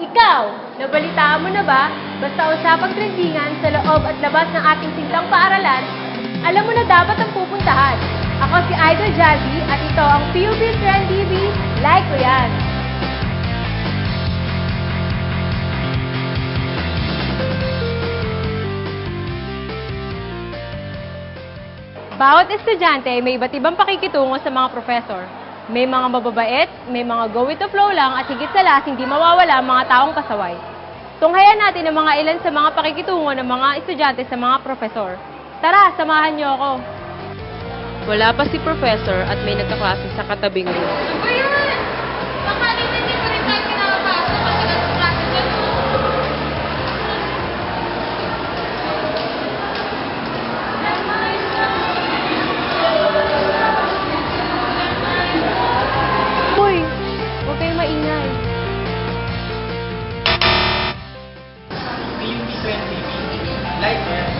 Ikaw, nabalitaan mo na ba? Basta usapang trendingan sa loob at labas ng ating singlang paaralan, alam mo na dapat ang pupuntahan. Ako si Idol Jazzy at ito ang PUB Trend TV. Like ko yan! Bawat estudyante ay may iba't ibang pakikitungo sa mga profesor. May mga mababait, may mga go with the flow lang at higit sa lahat hindi mawawala ang mga taong pasaway. Tunghayan natin ang mga ilan sa mga pakikitungo ng mga estudyante sa mga profesor. Tara, samahan niyo ako. Wala pa si professor at may nagkaklase sa katabing room. Ano ba yan? Baka hindi pa rin tayo pinapasok kasi nasa klase dyan. Hoy, huwag kayong maingay. PUB Trend TV. Like mo yan.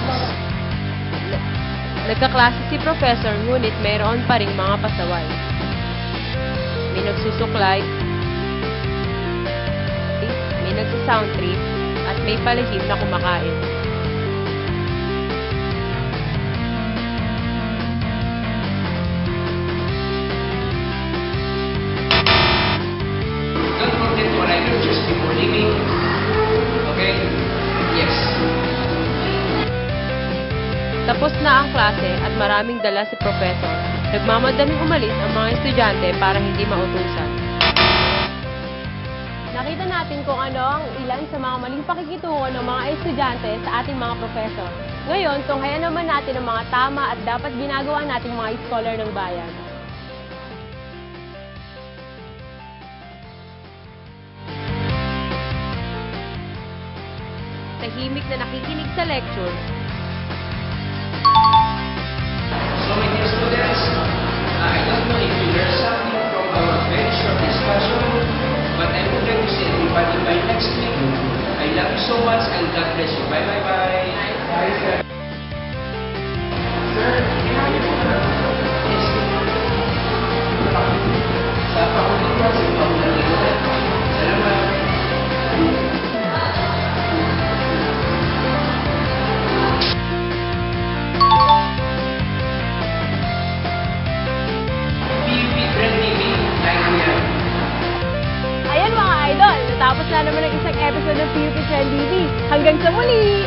Nagkaklase si professor ngunit mayroon pa ring mga pasaway. May nagsusuklay, may nagsasound trip, at may palihim na kumakain. Don't forget to write your just before leaving. Okay? Yes. Tapos na ang klase at maraming dala si professor. Nagmamadaling umalis ang mga estudyante para hindi mautusan. Nakita natin kung ano ang ilan sa mga maling pakikitungo ng mga estudyante sa ating mga professor. Ngayon, tunghayan naman natin ang mga tama at dapat ginagawa nating mga scholar ng bayan. Tahimik na nakikinig sa lecture, So my dear students, I don't know if you learned something from our very short discussion, but I would like to say everybody by next week. I love you so much and God bless you. Bye bye bye. Bye sir. Sir, yes. Sa pakulit ko, sa pakulit ko. Salamat. PUB Trend TV, like mo yan. ayan mga idol, natapos na naman ang isang episode ng PUP Trend TV. Hanggang sa muli!